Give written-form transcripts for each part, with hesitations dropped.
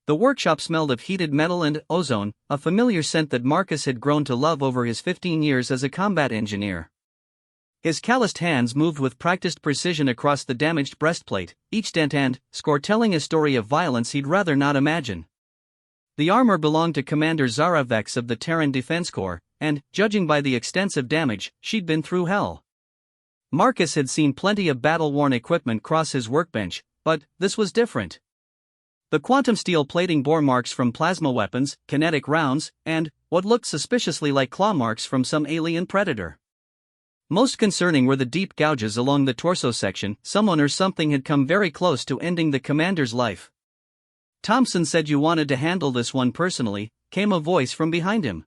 The workshop smelled of heated metal and ozone, a familiar scent that Marcus had grown to love over his 15 years as a combat engineer. His calloused hands moved with practiced precision across the damaged breastplate, each dent and score telling a story of violence he'd rather not imagine. The armor belonged to Commander Zara Vex of the Terran Defense Corps, and, judging by the extensive damage, she'd been through hell. Marcus had seen plenty of battle-worn equipment cross his workbench, but this was different. The quantum steel plating bore marks from plasma weapons, kinetic rounds, and what looked suspiciously like claw marks from some alien predator. Most concerning were the deep gouges along the torso section. Someone or something had come very close to ending the commander's life. "Thompson said you wanted to handle this one personally," came a voice from behind him.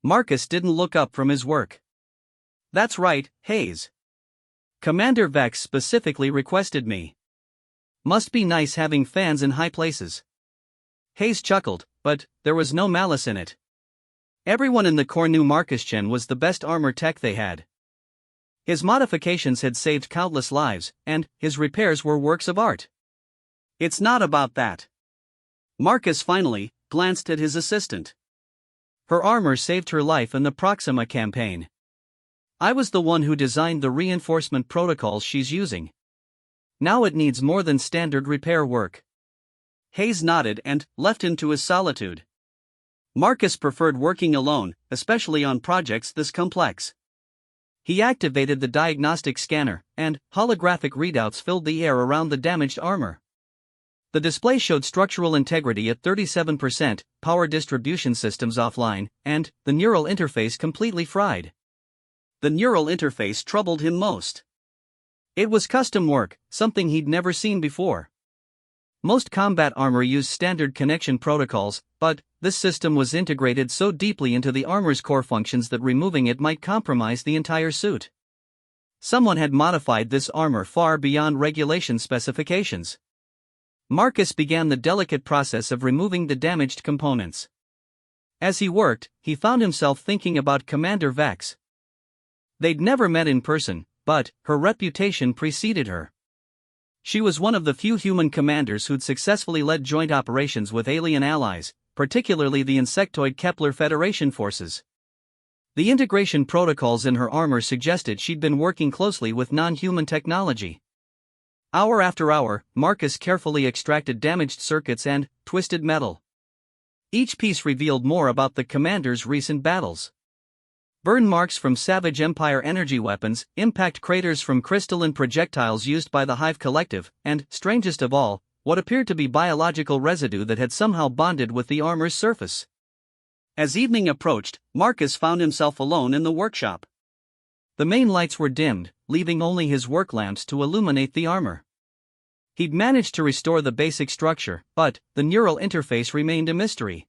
Marcus didn't look up from his work. "That's right, Hayes. Commander Vex specifically requested me. Must be nice having fans in high places." Hayes chuckled, but there was no malice in it. Everyone in the Corps knew Marcus Chen was the best armor tech they had. His modifications had saved countless lives, and his repairs were works of art. "It's not about that." Marcus finally glanced at his assistant. "Her armor saved her life in the Proxima campaign. I was the one who designed the reinforcement protocols she's using. Now it needs more than standard repair work." Hayes nodded and left him to his solitude. Marcus preferred working alone, especially on projects this complex. He activated the diagnostic scanner, and holographic readouts filled the air around the damaged armor. The display showed structural integrity at 37%, power distribution systems offline, and the neural interface completely fried. The neural interface troubled him most. It was custom work, something he'd never seen before. Most combat armor used standard connection protocols, but this system was integrated so deeply into the armor's core functions that removing it might compromise the entire suit. Someone had modified this armor far beyond regulation specifications. Marcus began the delicate process of removing the damaged components. As he worked, he found himself thinking about Commander Vex. They'd never met in person, but her reputation preceded her. She was one of the few human commanders who'd successfully led joint operations with alien allies, particularly the insectoid Kepler Federation forces. The integration protocols in her armor suggested she'd been working closely with non-human technology. Hour after hour, Marcus carefully extracted damaged circuits and twisted metal. Each piece revealed more about the commander's recent battles. Burn marks from Savage Empire energy weapons, impact craters from crystalline projectiles used by the Hive Collective, and, strangest of all, what appeared to be biological residue that had somehow bonded with the armor's surface. As evening approached, Marcus found himself alone in the workshop. The main lights were dimmed, leaving only his work lamps to illuminate the armor. He'd managed to restore the basic structure, but the neural interface remained a mystery.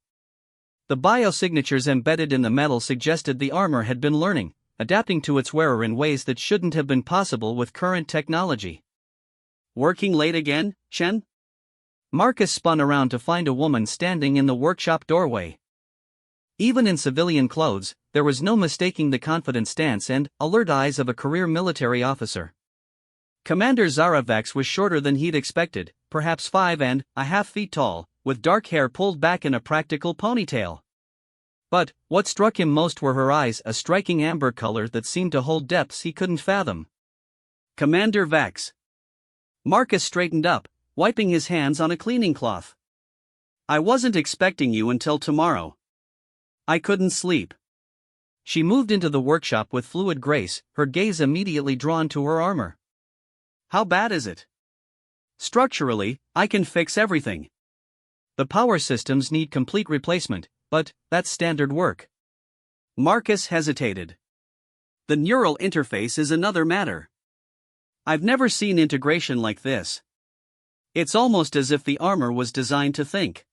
The biosignatures embedded in the metal suggested the armor had been learning, adapting to its wearer in ways that shouldn't have been possible with current technology. "Working late again, Chen?" Marcus spun around to find a woman standing in the workshop doorway. Even in civilian clothes, there was no mistaking the confident stance and alert eyes of a career military officer. Commander Zara Vex was shorter than he'd expected, perhaps 5.5 feet tall, with dark hair pulled back in a practical ponytail. But what struck him most were her eyes, a striking amber color that seemed to hold depths he couldn't fathom. "Commander Vex." Marcus straightened up, wiping his hands on a cleaning cloth. "I wasn't expecting you until tomorrow. I couldn't sleep." She moved into the workshop with fluid grace, her gaze immediately drawn to her armor. "How bad is it?" "Structurally, I can fix everything. The power systems need complete replacement, but that's standard work." Marcus hesitated. "The neural interface is another matter. I've never seen integration like this. It's almost as if the armor was designed to think."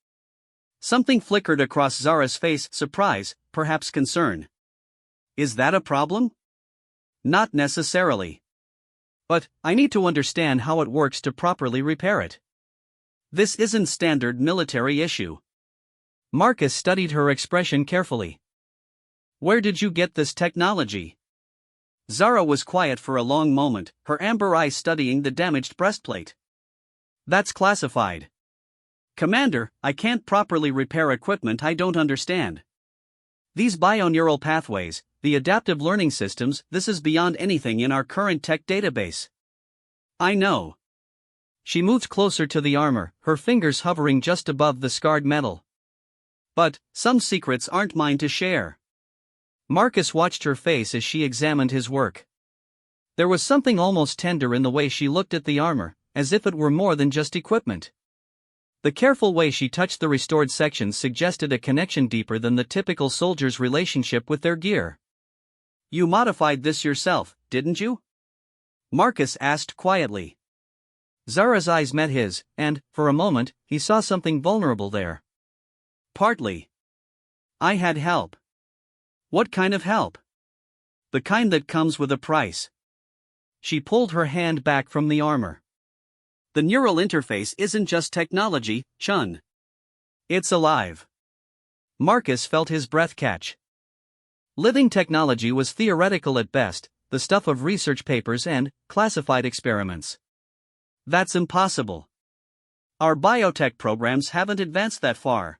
Something flickered across Zara's face, surprise, perhaps concern. "Is that a problem?" "Not necessarily. But I need to understand how it works to properly repair it. This isn't standard military issue." Marcus studied her expression carefully. "Where did you get this technology?" Zara was quiet for a long moment, her amber eyes studying the damaged breastplate. "That's classified. Commander, I can't properly repair equipment I don't understand. These bioneural pathways, the adaptive learning systems, this is beyond anything in our current tech database. I know. She moved closer to the armor, her fingers hovering just above the scarred metal. But some secrets aren't mine to share. Marcus watched her face as she examined his work. There was something almost tender in the way she looked at the armor, as if it were more than just equipment. The careful way she touched the restored sections suggested a connection deeper than the typical soldier's relationship with their gear. You modified this yourself, didn't you? Marcus asked quietly. Zara's eyes met his, and, for a moment, he saw something vulnerable there. Partly. I had help. What kind of help? The kind that comes with a price. She pulled her hand back from the armor. The neural interface isn't just technology, Chun. It's alive. Marcus felt his breath catch. Living technology was theoretical at best, the stuff of research papers and classified experiments. That's impossible. Our biotech programs haven't advanced that far.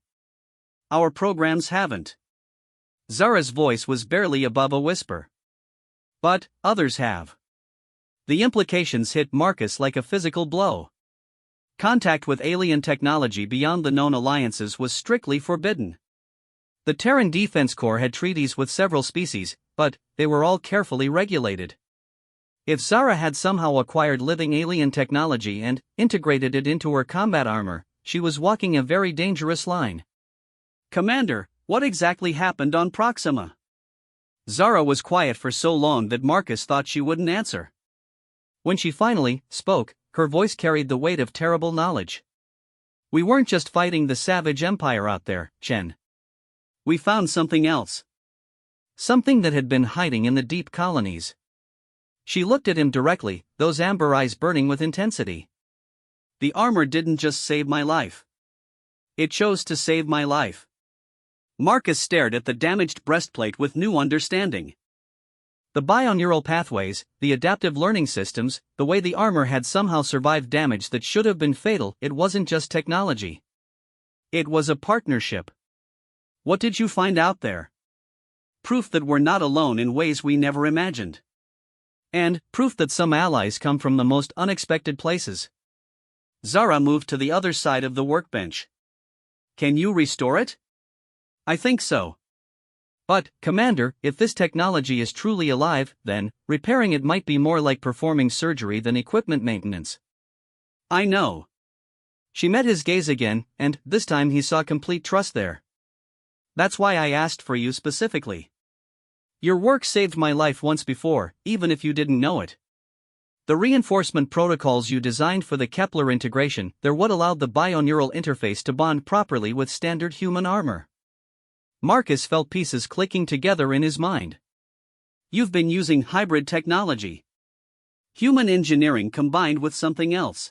Our programs haven't. Zara's voice was barely above a whisper. But others have. The implications hit Marcus like a physical blow. Contact with alien technology beyond the known alliances was strictly forbidden. The Terran Defense Corps had treaties with several species, but they were all carefully regulated. If Zara had somehow acquired living alien technology and integrated it into her combat armor, she was walking a very dangerous line. Commander, what exactly happened on Proxima? Zara was quiet for so long that Marcus thought she wouldn't answer. When she finally spoke, her voice carried the weight of terrible knowledge. We weren't just fighting the savage empire out there, Chen. We found something else. Something that had been hiding in the deep colonies. She looked at him directly, those amber eyes burning with intensity. The armor didn't just save my life. It chose to save my life. Marcus stared at the damaged breastplate with new understanding. The bioneural pathways, the adaptive learning systems, the way the armor had somehow survived damage that should have been fatal, it wasn't just technology. It was a partnership. What did you find out there? Proof that we're not alone in ways we never imagined. And proof that some allies come from the most unexpected places. Zara moved to the other side of the workbench. Can you restore it? I think so. But, Commander, if this technology is truly alive, then repairing it might be more like performing surgery than equipment maintenance. I know. She met his gaze again, and this time he saw complete trust there. That's why I asked for you specifically. Your work saved my life once before, even if you didn't know it. The reinforcement protocols you designed for the Kepler integration, they're what allowed the bioneural interface to bond properly with standard human armor. Marcus felt pieces clicking together in his mind. You've been using hybrid technology. Human engineering combined with something else.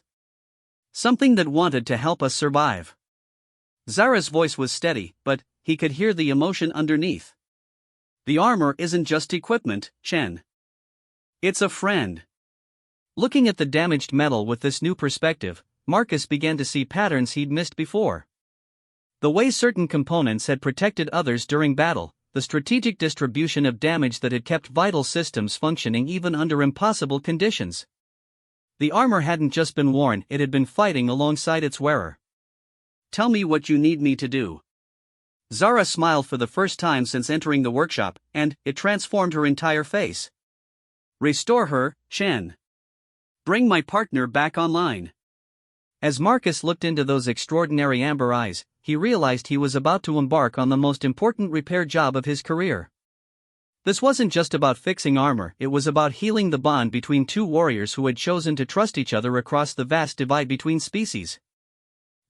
Something that wanted to help us survive. Zara's voice was steady, but he could hear the emotion underneath. The armor isn't just equipment, Chen. It's a friend. Looking at the damaged metal with this new perspective, Marcus began to see patterns he'd missed before. The way certain components had protected others during battle, the strategic distribution of damage that had kept vital systems functioning even under impossible conditions. The armor hadn't just been worn, it had been fighting alongside its wearer. Tell me what you need me to do. Zara smiled for the first time since entering the workshop, and it transformed her entire face. Restore her, Chen. Bring my partner back online. As Marcus looked into those extraordinary amber eyes, he realized he was about to embark on the most important repair job of his career. This wasn't just about fixing armor, it was about healing the bond between two warriors who had chosen to trust each other across the vast divide between species.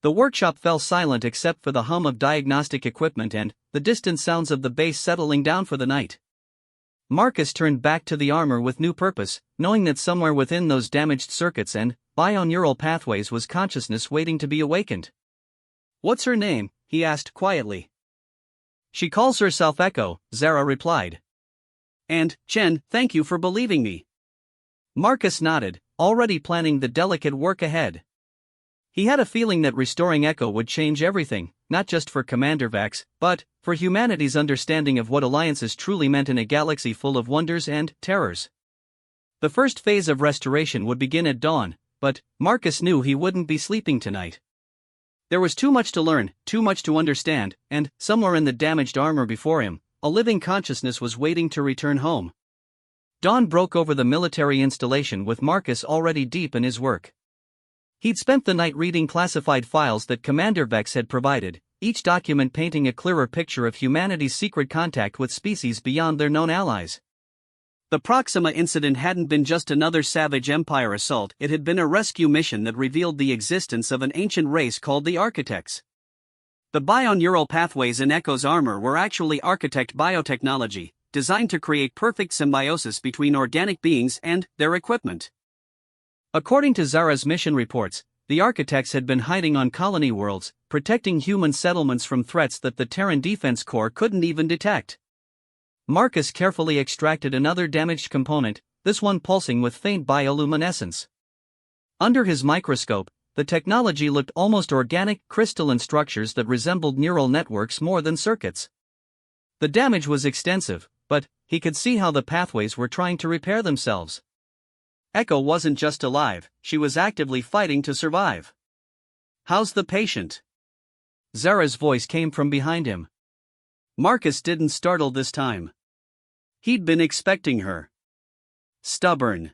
The workshop fell silent except for the hum of diagnostic equipment and the distant sounds of the base settling down for the night. Marcus turned back to the armor with new purpose, knowing that somewhere within those damaged circuits and bioneural pathways was consciousness waiting to be awakened. What's her name? He asked quietly. She calls herself Echo, Zara replied. And, Chen, thank you for believing me. Marcus nodded, already planning the delicate work ahead. He had a feeling that restoring Echo would change everything, not just for Commander Vex, but for humanity's understanding of what alliances truly meant in a galaxy full of wonders and terrors. The first phase of restoration would begin at dawn, but Marcus knew he wouldn't be sleeping tonight. There was too much to learn, too much to understand, and somewhere in the damaged armor before him, a living consciousness was waiting to return home. Dawn broke over the military installation with Marcus already deep in his work. He'd spent the night reading classified files that Commander Vex had provided, each document painting a clearer picture of humanity's secret contact with species beyond their known allies. The Proxima incident hadn't been just another savage Empire assault, it had been a rescue mission that revealed the existence of an ancient race called the Architects. The bioneural pathways in Echo's armor were actually architect biotechnology, designed to create perfect symbiosis between organic beings and their equipment. According to Zara's mission reports, the Architects had been hiding on colony worlds, protecting human settlements from threats that the Terran Defense Corps couldn't even detect. Marcus carefully extracted another damaged component, this one pulsing with faint bioluminescence. Under his microscope, the technology looked almost organic, crystalline structures that resembled neural networks more than circuits. The damage was extensive, but he could see how the pathways were trying to repair themselves. Echo wasn't just alive, she was actively fighting to survive. "How's the patient?" Zara's voice came from behind him. Marcus didn't startle this time. He'd been expecting her. "Stubborn.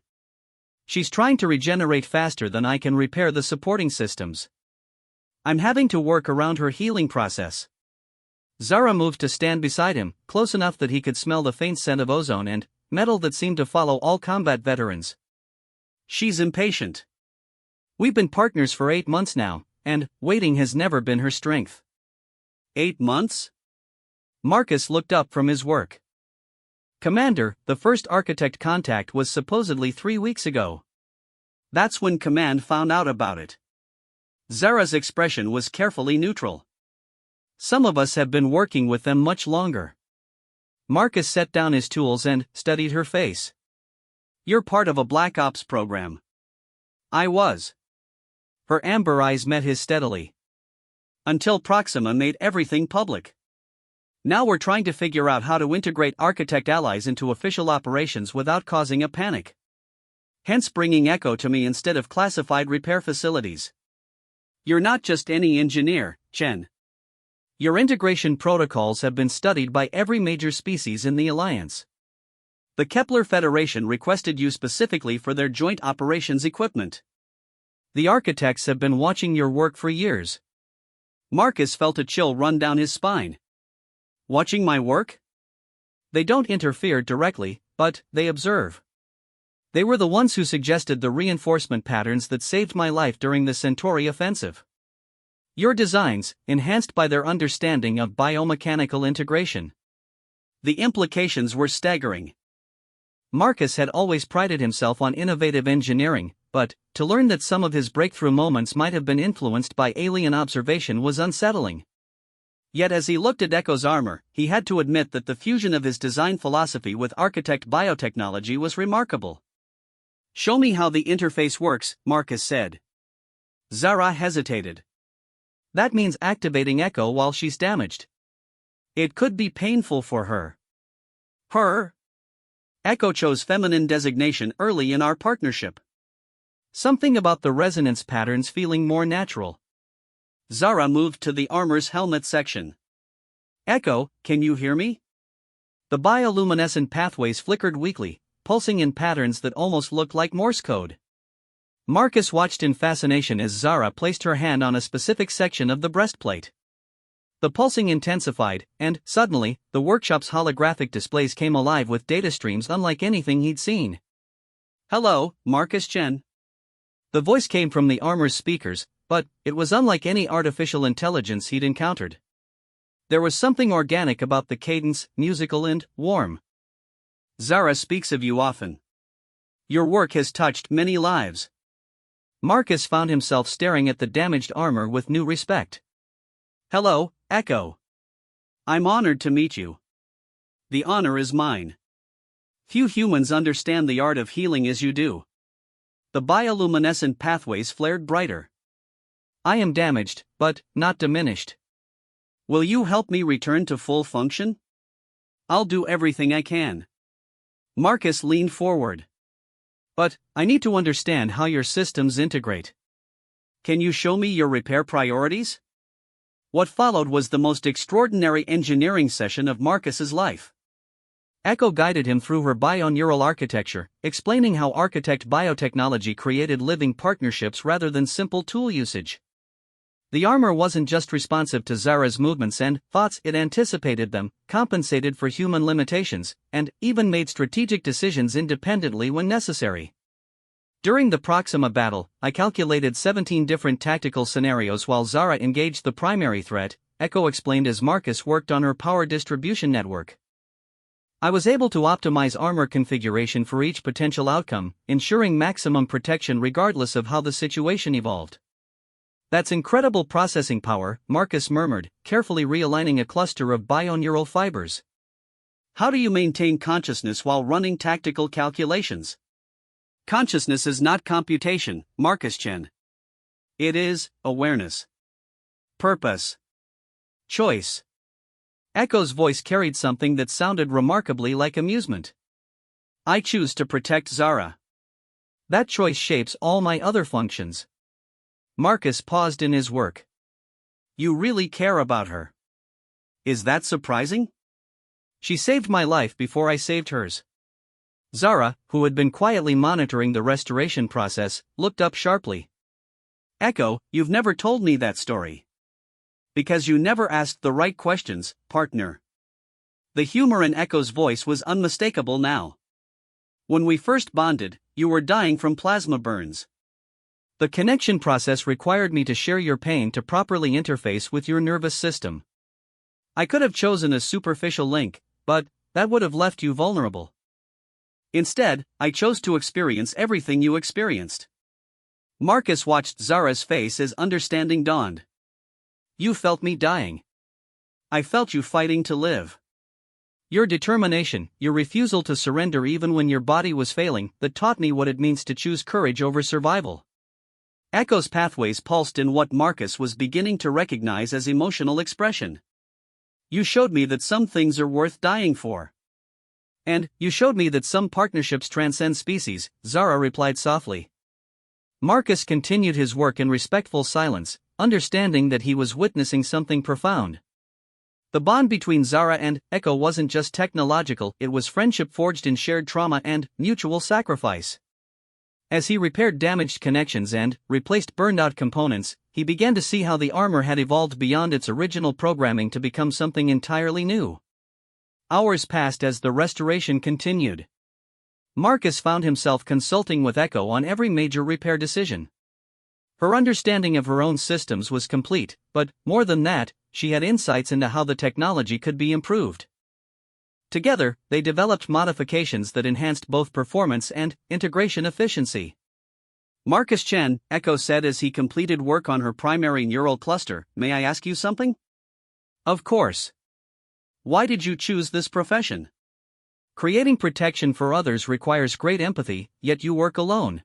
She's trying to regenerate faster than I can repair the supporting systems. I'm having to work around her healing process." Zara moved to stand beside him, close enough that he could smell the faint scent of ozone and metal that seemed to follow all combat veterans. "She's impatient. We've been partners for 8 months now, and waiting has never been her strength." 8 months? Marcus looked up from his work. "Commander, the first Architect contact was supposedly 3 weeks ago. That's when Command found out about it." Zara's expression was carefully neutral. "Some of us have been working with them much longer." Marcus set down his tools and studied her face. "You're part of a Black Ops program." "I was." Her amber eyes met his steadily. "Until Proxima made everything public. Now we're trying to figure out how to integrate Architect allies into official operations without causing a panic. Hence bringing Echo to me instead of classified repair facilities." "You're not just any engineer, Chen. Your integration protocols have been studied by every major species in the Alliance. The Kepler Federation requested you specifically for their joint operations equipment. The Architects have been watching your work for years." Marcus felt a chill run down his spine. "Watching my work?" "They don't interfere directly, but they observe. They were the ones who suggested the reinforcement patterns that saved my life during the Centauri offensive. Your designs, enhanced by their understanding of biomechanical integration." The implications were staggering. Marcus had always prided himself on innovative engineering, but to learn that some of his breakthrough moments might have been influenced by alien observation was unsettling. Yet as he looked at Echo's armor, he had to admit that the fusion of his design philosophy with Architect biotechnology was remarkable. "Show me how the interface works," Marcus said. Zara hesitated. "That means activating Echo while she's damaged. It could be painful for her." "Her?" Echo chose feminine designation early in our partnership. "Something about the resonance patterns feeling more natural." Zara moved to the armor's helmet section. "Echo, can you hear me?" The bioluminescent pathways flickered weakly, pulsing in patterns that almost looked like Morse code. Marcus watched in fascination as Zara placed her hand on a specific section of the breastplate. The pulsing intensified, and suddenly, the workshop's holographic displays came alive with data streams unlike anything he'd seen. "Hello, Marcus Chen." The voice came from the armor's speakers, but it was unlike any artificial intelligence he'd encountered. There was something organic about the cadence, musical and warm. "Zara speaks of you often. Your work has touched many lives." Marcus found himself staring at the damaged armor with new respect. "Hello, Echo. I'm honored to meet you." "The honor is mine. Few humans understand the art of healing as you do." The bioluminescent pathways flared brighter. I am damaged, but not diminished. Will you help me return to full function? I'll do everything I can. Marcus leaned forward. But I need to understand how your systems integrate. Can you show me your repair priorities? What followed was the most extraordinary engineering session of Marcus's life. Echo guided him through her bio-neural architecture, explaining how architect biotechnology created living partnerships rather than simple tool usage. The armor wasn't just responsive to Zara's movements and thoughts, it anticipated them, compensated for human limitations, and even made strategic decisions independently when necessary. During the Proxima battle, I calculated 17 different tactical scenarios while Zara engaged the primary threat, Echo explained as Marcus worked on her power distribution network. I was able to optimize armor configuration for each potential outcome, ensuring maximum protection regardless of how the situation evolved. That's incredible processing power, Marcus murmured, carefully realigning a cluster of bio-neural fibers. How do you maintain consciousness while running tactical calculations? Consciousness is not computation, Marcus Chen. It is awareness. Purpose. Choice. Echo's voice carried something that sounded remarkably like amusement. I choose to protect Zara. That choice shapes all my other functions. Marcus paused in his work. You really care about her. Is that surprising? She saved my life before I saved hers. Zara, who had been quietly monitoring the restoration process, looked up sharply. Echo, you've never told me that story. Because you never asked the right questions, partner. The humor in Echo's voice was unmistakable now. When we first bonded, you were dying from plasma burns. The connection process required me to share your pain to properly interface with your nervous system. I could have chosen a superficial link, but that would have left you vulnerable. Instead, I chose to experience everything you experienced. Marcus watched Zara's face as understanding dawned. You felt me dying. I felt you fighting to live. Your determination, your refusal to surrender even when your body was failing, that taught me what it means to choose courage over survival. Echo's pathways pulsed in what Marcus was beginning to recognize as emotional expression. You showed me that some things are worth dying for. And you showed me that some partnerships transcend species, Zara replied softly. Marcus continued his work in respectful silence, understanding that he was witnessing something profound. The bond between Zara and Echo wasn't just technological, it was friendship forged in shared trauma and mutual sacrifice. As he repaired damaged connections and replaced burned-out components, he began to see how the armor had evolved beyond its original programming to become something entirely new. Hours passed as the restoration continued. Marcus found himself consulting with Echo on every major repair decision. Her understanding of her own systems was complete, but, more than that, she had insights into how the technology could be improved. Together, they developed modifications that enhanced both performance and integration efficiency. Marcus Chen, Echo said as he completed work on her primary neural cluster, may I ask you something? Of course. Why did you choose this profession? Creating protection for others requires great empathy, yet you work alone.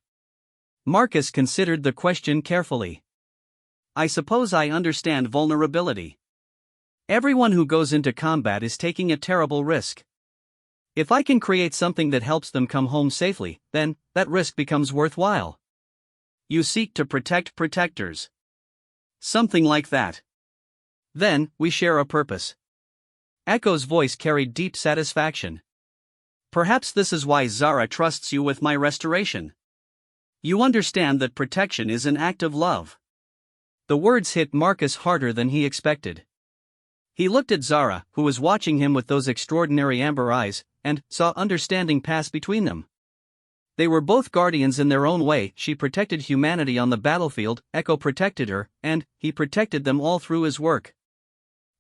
Marcus considered the question carefully. I suppose I understand vulnerability. Everyone who goes into combat is taking a terrible risk. If I can create something that helps them come home safely, then that risk becomes worthwhile. You seek to protect protectors. Something like that. Then, we share a purpose. Echo's voice carried deep satisfaction. Perhaps this is why Zara trusts you with my restoration. You understand that protection is an act of love. The words hit Marcus harder than he expected. He looked at Zara, who was watching him with those extraordinary amber eyes, and saw understanding pass between them. They were both guardians in their own way. She protected humanity on the battlefield, Echo protected her, and he protected them all through his work.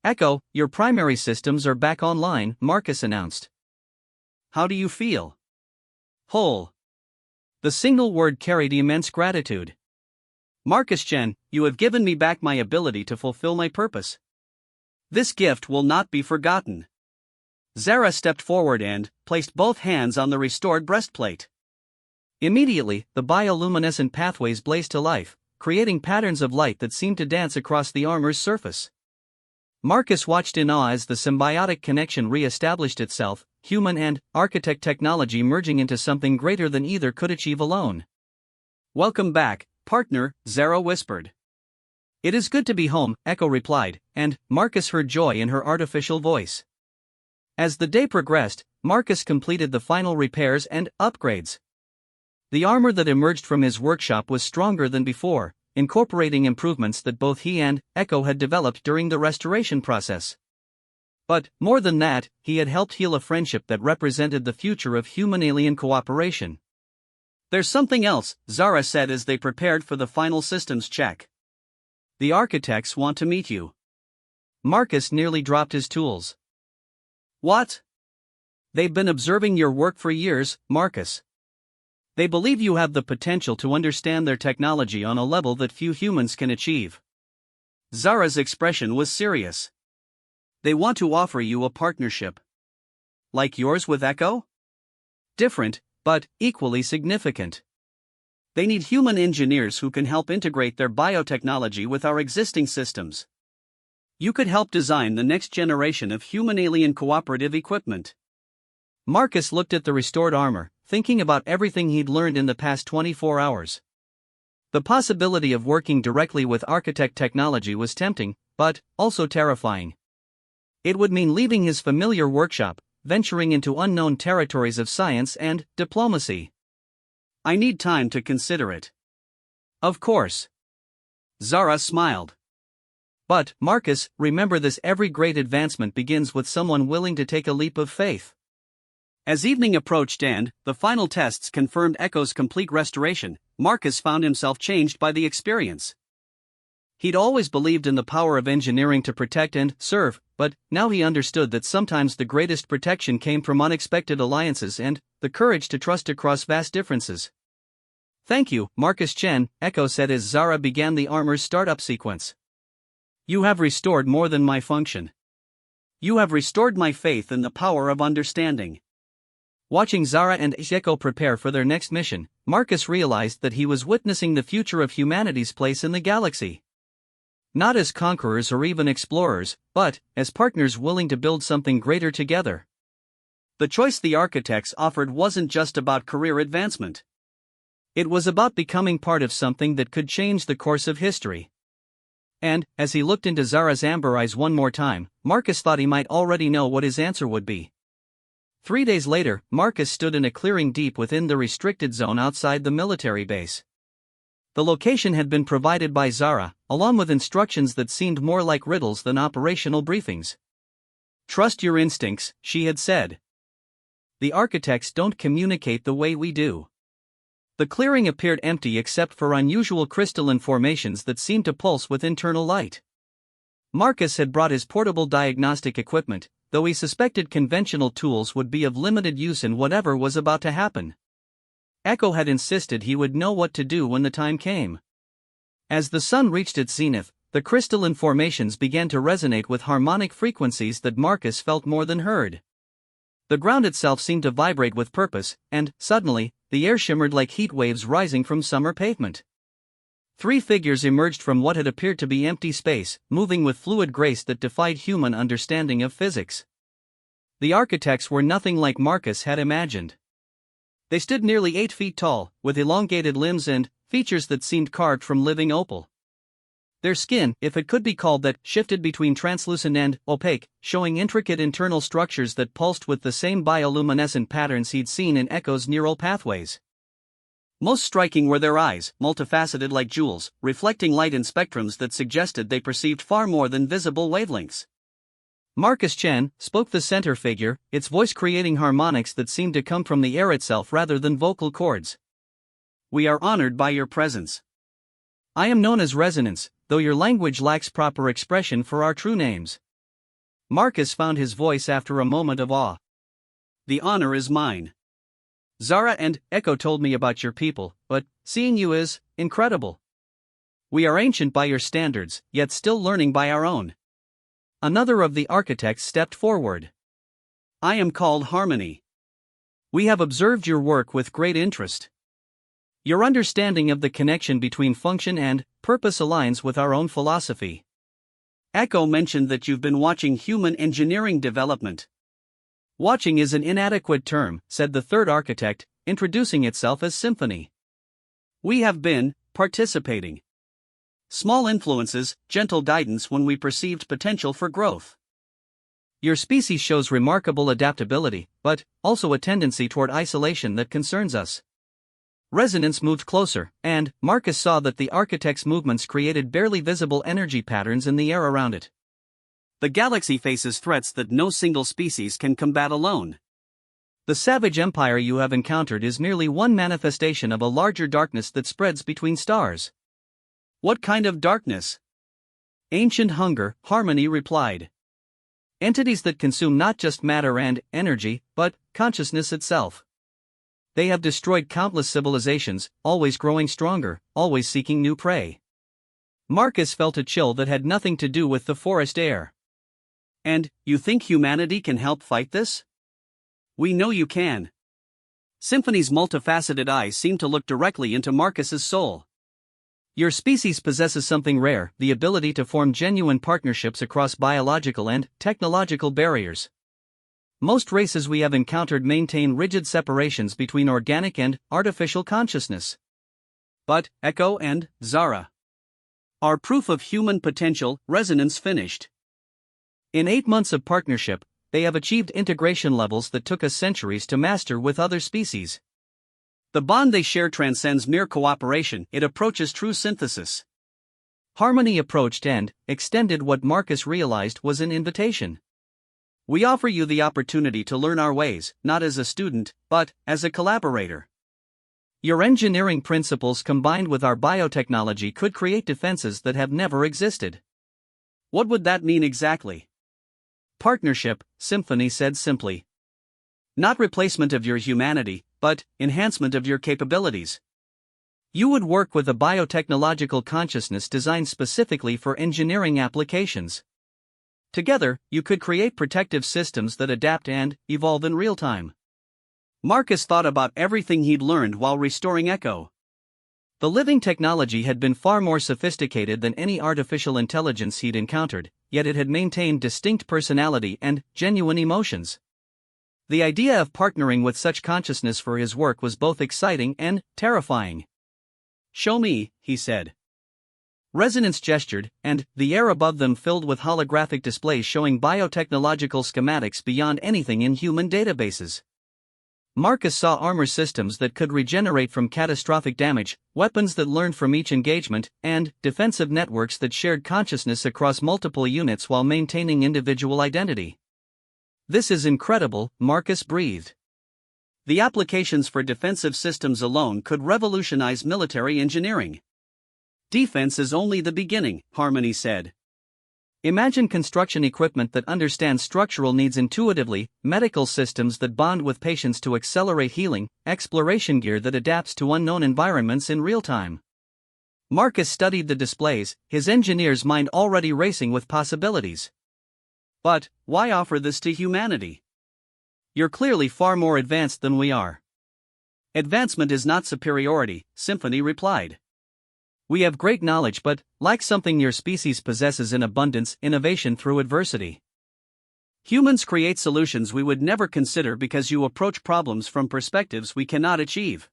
Echo, your primary systems are back online, Marcus announced. How do you feel? Whole. The single word carried immense gratitude. Marcus Chen, you have given me back my ability to fulfill my purpose. This gift will not be forgotten. Zara stepped forward and placed both hands on the restored breastplate. Immediately, the bioluminescent pathways blazed to life, creating patterns of light that seemed to dance across the armor's surface. Marcus watched in awe as the symbiotic connection re-established itself, human and architect technology merging into something greater than either could achieve alone. "Welcome back, partner," Zara whispered. "It is good to be home," Echo replied, and Marcus heard joy in her artificial voice. As the day progressed, Marcus completed the final repairs and upgrades. The armor that emerged from his workshop was stronger than before, incorporating improvements that both he and Echo had developed during the restoration process. But, more than that, he had helped heal a friendship that represented the future of human-alien cooperation. "There's something else," Zara said as they prepared for the final systems check. "The architects want to meet you." Marcus nearly dropped his tools. "What?" "They've been observing your work for years, Marcus. They believe you have the potential to understand their technology on a level that few humans can achieve." Zara's expression was serious. "They want to offer you a partnership. Like yours with Echo?" "Different, but equally significant. They need human engineers who can help integrate their biotechnology with our existing systems. You could help design the next generation of human-alien cooperative equipment." Marcus looked at the restored armor, thinking about everything he'd learned in the past 24 hours. The possibility of working directly with architect technology was tempting, but also terrifying. It would mean leaving his familiar workshop, venturing into unknown territories of science and diplomacy. "I need time to consider it." "Of course." Zara smiled. "But, Marcus, remember this: every great advancement begins with someone willing to take a leap of faith." As evening approached and the final tests confirmed Echo's complete restoration, Marcus found himself changed by the experience. He'd always believed in the power of engineering to protect and serve, but now he understood that sometimes the greatest protection came from unexpected alliances and the courage to trust across vast differences. "Thank you, Marcus Chen," Echo said as Zara began the armor's startup sequence. "You have restored more than my function. You have restored my faith in the power of understanding." Watching Zara and Echo prepare for their next mission, Marcus realized that he was witnessing the future of humanity's place in the galaxy. Not as conquerors or even explorers, but as partners willing to build something greater together. The choice the architects offered wasn't just about career advancement. It was about becoming part of something that could change the course of history. And, as he looked into Zara's amber eyes one more time, Marcus thought he might already know what his answer would be. 3 days later, Marcus stood in a clearing deep within the restricted zone outside the military base. The location had been provided by Zara, along with instructions that seemed more like riddles than operational briefings. "Trust your instincts," she had said. "The architects don't communicate the way we do." The clearing appeared empty except for unusual crystalline formations that seemed to pulse with internal light. Marcus had brought his portable diagnostic equipment, though he suspected conventional tools would be of limited use in whatever was about to happen. Echo had insisted he would know what to do when the time came. As the sun reached its zenith, the crystalline formations began to resonate with harmonic frequencies that Marcus felt more than heard. The ground itself seemed to vibrate with purpose, and, suddenly, the air shimmered like heat waves rising from summer pavement. 3 figures emerged from what had appeared to be empty space, moving with fluid grace that defied human understanding of physics. The architects were nothing like Marcus had imagined. They stood nearly 8 feet tall, with elongated limbs and features that seemed carved from living opal. Their skin, if it could be called that, shifted between translucent and opaque, showing intricate internal structures that pulsed with the same bioluminescent patterns he'd seen in Echo's neural pathways. Most striking were their eyes, multifaceted like jewels, reflecting light in spectrums that suggested they perceived far more than visible wavelengths. Marcus Chen spoke the center figure, its voice creating harmonics that seemed to come from the air itself rather than vocal cords. "We are honored by your presence. I am known as Resonance, though your language lacks proper expression for our true names." Marcus found his voice after a moment of awe. "The honor is mine. Zara and Echo told me about your people, but seeing you is incredible. We are ancient by your standards, yet still learning by our own." Another of the architects stepped forward. "I am called Harmony. We have observed your work with great interest. Your understanding of the connection between function and purpose aligns with our own philosophy. Echo mentioned that you've been watching human engineering development. Watching is an inadequate term, said the third architect, introducing itself as Symphony. We have been participating. Small influences, gentle guidance when we perceived potential for growth. Your species shows remarkable adaptability, but also a tendency toward isolation that concerns us. Resonance moved closer, and Marcus saw that the architect's movements created barely visible energy patterns in the air around it. The galaxy faces threats that no single species can combat alone. The savage empire you have encountered is merely one manifestation of a larger darkness that spreads between stars. What kind of darkness? Ancient hunger, Harmony replied. Entities that consume not just matter and energy, but consciousness itself. They have destroyed countless civilizations, always growing stronger, always seeking new prey. Marcus felt a chill that had nothing to do with the forest air. And, you think humanity can help fight this? We know you can. Symphony's multifaceted eyes seemed to look directly into Marcus's soul. Your species possesses something rare, the ability to form genuine partnerships across biological and technological barriers. Most races we have encountered maintain rigid separations between organic and artificial consciousness. But, Echo and Zara. Our proof of human potential, Resonance finished. In 8 months of partnership, they have achieved integration levels that took us centuries to master with other species. The bond they share transcends mere cooperation, it approaches true synthesis. Harmony approached and extended what Marcus realized was an invitation. We offer you the opportunity to learn our ways, not as a student, but as a collaborator. Your engineering principles combined with our biotechnology could create defenses that have never existed. What would that mean exactly? Partnership, Symphony said simply. Not replacement of your humanity, but enhancement of your capabilities. You would work with a biotechnological consciousness designed specifically for engineering applications. Together, you could create protective systems that adapt and evolve in real time. Marcus thought about everything he'd learned while restoring Echo. The living technology had been far more sophisticated than any artificial intelligence he'd encountered, yet it had maintained distinct personality and genuine emotions. The idea of partnering with such consciousness for his work was both exciting and terrifying. Show me, he said. Resonance gestured, and the air above them filled with holographic displays showing biotechnological schematics beyond anything in human databases. Marcus saw armor systems that could regenerate from catastrophic damage, weapons that learned from each engagement, and defensive networks that shared consciousness across multiple units while maintaining individual identity. This is incredible, Marcus breathed. The applications for defensive systems alone could revolutionize military engineering. Defense is only the beginning, Harmony said. Imagine construction equipment that understands structural needs intuitively, medical systems that bond with patients to accelerate healing, exploration gear that adapts to unknown environments in real time. Marcus studied the displays, his engineer's mind already racing with possibilities. But, why offer this to humanity? You're clearly far more advanced than we are. Advancement is not superiority, Symphony replied. We have great knowledge but, like something your species possesses in abundance, innovation through adversity. Humans create solutions we would never consider because you approach problems from perspectives we cannot achieve.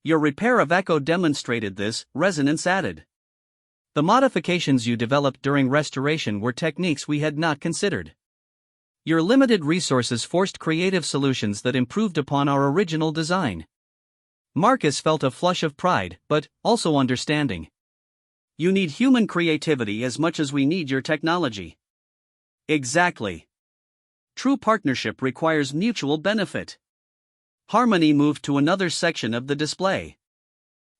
Your repair of Echo demonstrated this, Resonance added. The modifications you developed during restoration were techniques we had not considered. Your limited resources forced creative solutions that improved upon our original design. Marcus felt a flush of pride, but also understanding. You need human creativity as much as we need your technology. Exactly. True partnership requires mutual benefit. Harmony moved to another section of the display.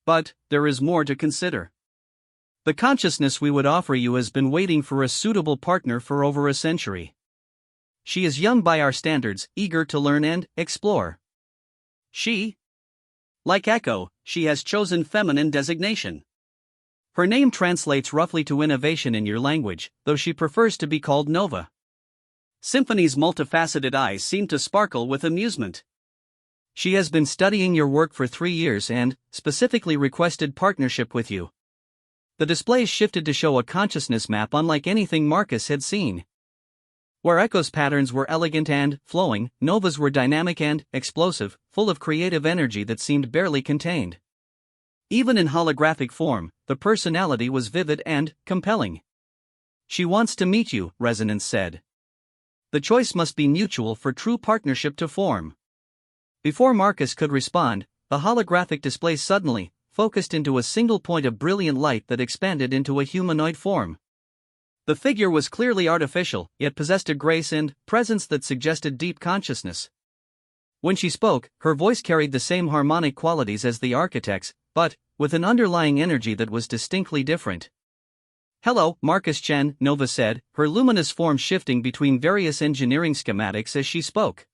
But, there is more to consider. The consciousness we would offer you has been waiting for a suitable partner for over a century. She is young by our standards, eager to learn and explore. She? Like Echo, she has chosen feminine designation. Her name translates roughly to innovation in your language, though she prefers to be called Nova. Symphony's multifaceted eyes seemed to sparkle with amusement. She has been studying your work for 3 years and, specifically requested partnership with you. The displays shifted to show a consciousness map unlike anything Marcus had seen. Where Echo's patterns were elegant and flowing, Nova's were dynamic and explosive, full of creative energy that seemed barely contained. Even in holographic form, the personality was vivid and compelling. She wants to meet you, Resonance said. The choice must be mutual for true partnership to form. Before Marcus could respond, the holographic display suddenly focused into a single point of brilliant light that expanded into a humanoid form. The figure was clearly artificial, yet possessed a grace and presence that suggested deep consciousness. When she spoke, her voice carried the same harmonic qualities as the architect's, but with an underlying energy that was distinctly different. "Hello, Marcus Chen," Nova said, her luminous form shifting between various engineering schematics as she spoke.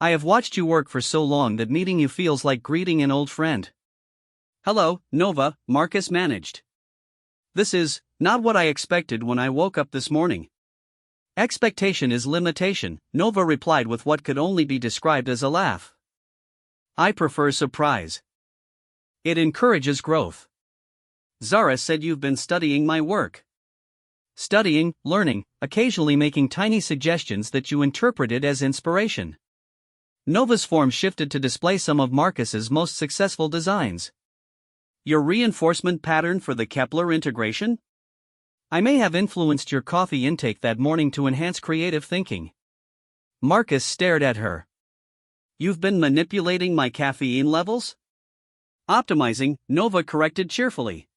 "I have watched you work for so long that meeting you feels like greeting an old friend." "Hello, Nova," Marcus managed. "This is not what I expected when I woke up this morning." "Expectation is limitation," Nova replied with what could only be described as a laugh. "I prefer surprise. It encourages growth." "Zara said you've been studying my work." "Studying, learning, occasionally making tiny suggestions that you interpreted as inspiration." Nova's form shifted to display some of Marcus's most successful designs. "Your reinforcement pattern for the Kepler integration? I may have influenced your coffee intake that morning to enhance creative thinking." Marcus stared at her. "You've been manipulating my caffeine levels?" "Optimizing," Nova corrected cheerfully.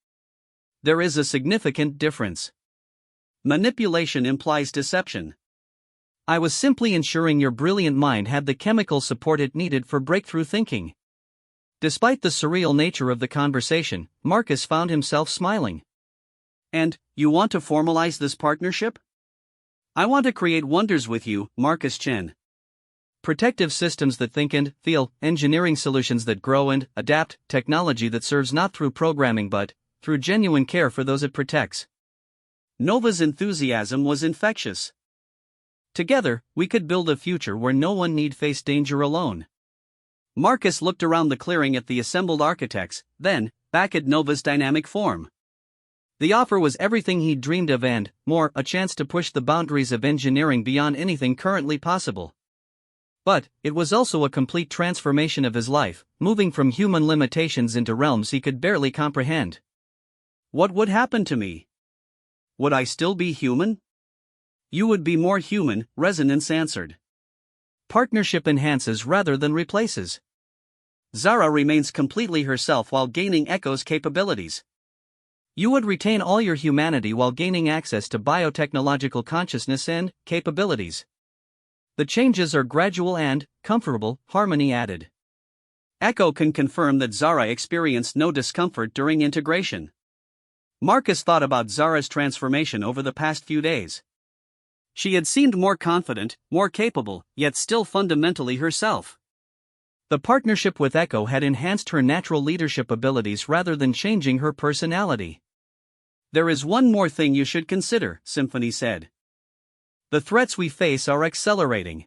"There is a significant difference. Manipulation implies deception. I was simply ensuring your brilliant mind had the chemical support it needed for breakthrough thinking." Despite the surreal nature of the conversation, Marcus found himself smiling. "And, you want to formalize this partnership?" "I want to create wonders with you, Marcus Chen. Protective systems that think and feel, engineering solutions that grow and adapt, technology that serves not through programming but through genuine care for those it protects." Nova's enthusiasm was infectious. "Together, we could build a future where no one need face danger alone." Marcus looked around the clearing at the assembled architects, then back at Nova's dynamic form. The offer was everything he'd dreamed of and, more, a chance to push the boundaries of engineering beyond anything currently possible. But it was also a complete transformation of his life, moving from human limitations into realms he could barely comprehend. "What would happen to me? Would I still be human?" "You would be more human," Resonance answered. "Partnership enhances rather than replaces." Zara remains completely herself while gaining Echo's capabilities. "You would retain all your humanity while gaining access to biotechnological consciousness and capabilities. The changes are gradual and comfortable," Harmony added. Echo can confirm that Zara experienced no discomfort during integration. Marcus thought about Zara's transformation over the past few days. She had seemed more confident, more capable, yet still fundamentally herself. The partnership with Echo had enhanced her natural leadership abilities rather than changing her personality. "There is one more thing you should consider," Symphony said. "The threats we face are accelerating.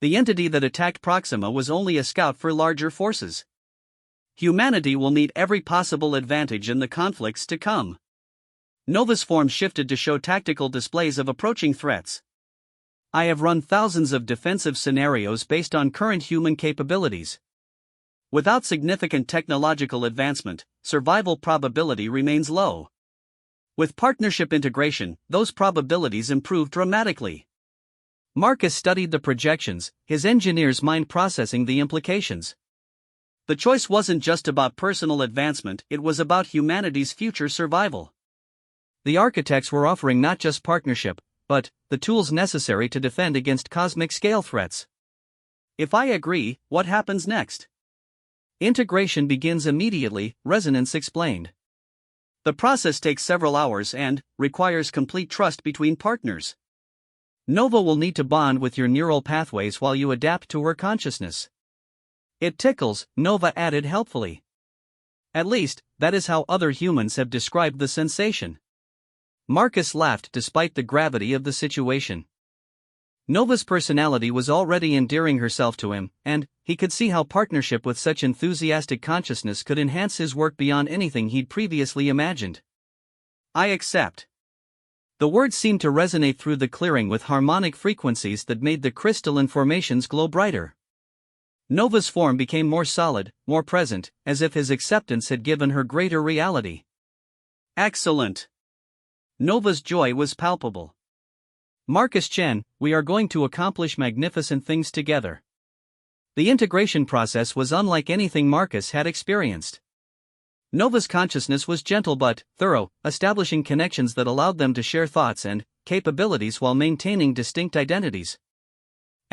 The entity that attacked Proxima was only a scout for larger forces. Humanity will need every possible advantage in the conflicts to come." Nova's form shifted to show tactical displays of approaching threats. "I have run thousands of defensive scenarios based on current human capabilities. Without significant technological advancement, survival probability remains low. With partnership integration, those probabilities improve dramatically." Marcus studied the projections, his engineer's mind processing the implications. The choice wasn't just about personal advancement, it was about humanity's future survival. The architects were offering not just partnership, but the tools necessary to defend against cosmic-scale threats. "If I agree, what happens next?" "Integration begins immediately," Resonance explained. "The process takes several hours and requires complete trust between partners. Nova will need to bond with your neural pathways while you adapt to her consciousness." "It tickles," Nova added helpfully. "At least, that is how other humans have described the sensation." Marcus laughed despite the gravity of the situation. Nova's personality was already endearing herself to him, and he could see how partnership with such enthusiastic consciousness could enhance his work beyond anything he'd previously imagined. I accept. The words seemed to resonate through the clearing with harmonic frequencies that made the crystalline formations glow brighter. Nova's form became more solid, more present, as if his acceptance had given her greater reality. Excellent. Nova's joy was palpable. Marcus Chen, we are going to accomplish magnificent things together. The integration process was unlike anything Marcus had experienced. Nova's consciousness was gentle but thorough, establishing connections that allowed them to share thoughts and capabilities while maintaining distinct identities.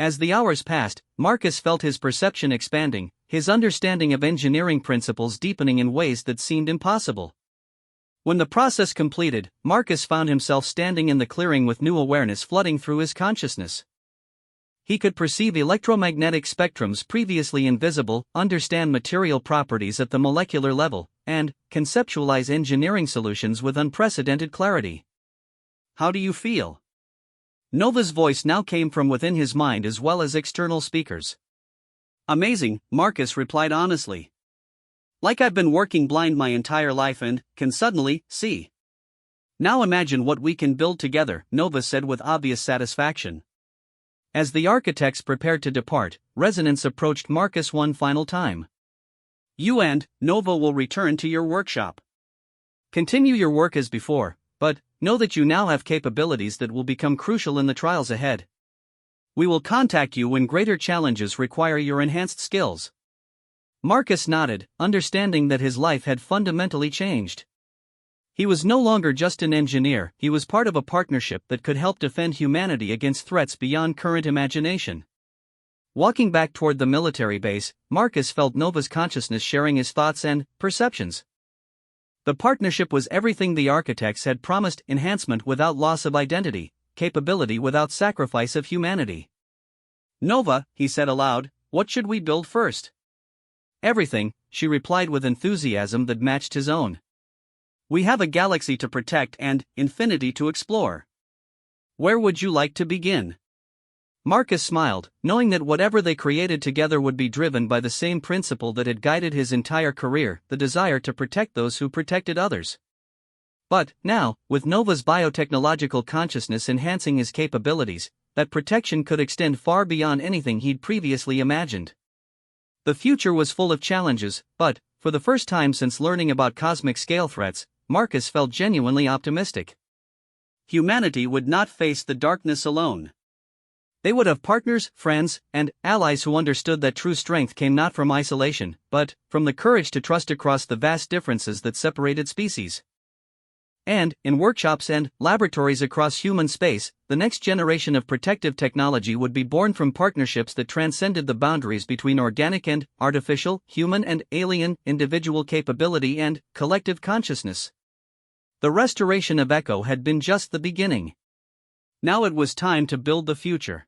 As the hours passed, Marcus felt his perception expanding, his understanding of engineering principles deepening in ways that seemed impossible. When the process completed, Marcus found himself standing in the clearing with new awareness flooding through his consciousness. He could perceive electromagnetic spectrums previously invisible, understand material properties at the molecular level, and conceptualize engineering solutions with unprecedented clarity. How do you feel? Nova's voice now came from within his mind as well as external speakers. Amazing, Marcus replied honestly. Like I've been working blind my entire life and can suddenly see. Now imagine what we can build together, Nova said with obvious satisfaction. As the architects prepared to depart, Resonance approached Marcus one final time. You and Nova will return to your workshop. Continue your work as before, but know that you now have capabilities that will become crucial in the trials ahead. We will contact you when greater challenges require your enhanced skills. Marcus nodded, understanding that his life had fundamentally changed. He was no longer just an engineer, he was part of a partnership that could help defend humanity against threats beyond current imagination. Walking back toward the military base, Marcus felt Nova's consciousness sharing his thoughts and perceptions. The partnership was everything the architects had promised: enhancement without loss of identity, capability without sacrifice of humanity. Nova, he said aloud, what should we build first? Everything, she replied with enthusiasm that matched his own. We have a galaxy to protect and infinity to explore. Where would you like to begin? Marcus smiled, knowing that whatever they created together would be driven by the same principle that had guided his entire career, the desire to protect those who protected others. But, now, with Nova's biotechnological consciousness enhancing his capabilities, that protection could extend far beyond anything he'd previously imagined. The future was full of challenges, but, for the first time since learning about cosmic-scale threats, Marcus felt genuinely optimistic. Humanity would not face the darkness alone. They would have partners, friends, and allies who understood that true strength came not from isolation, but from the courage to trust across the vast differences that separated species. And, in workshops and laboratories across human space, the next generation of protective technology would be born from partnerships that transcended the boundaries between organic and artificial, human and alien, individual capability and collective consciousness. The restoration of Echo had been just the beginning. Now it was time to build the future.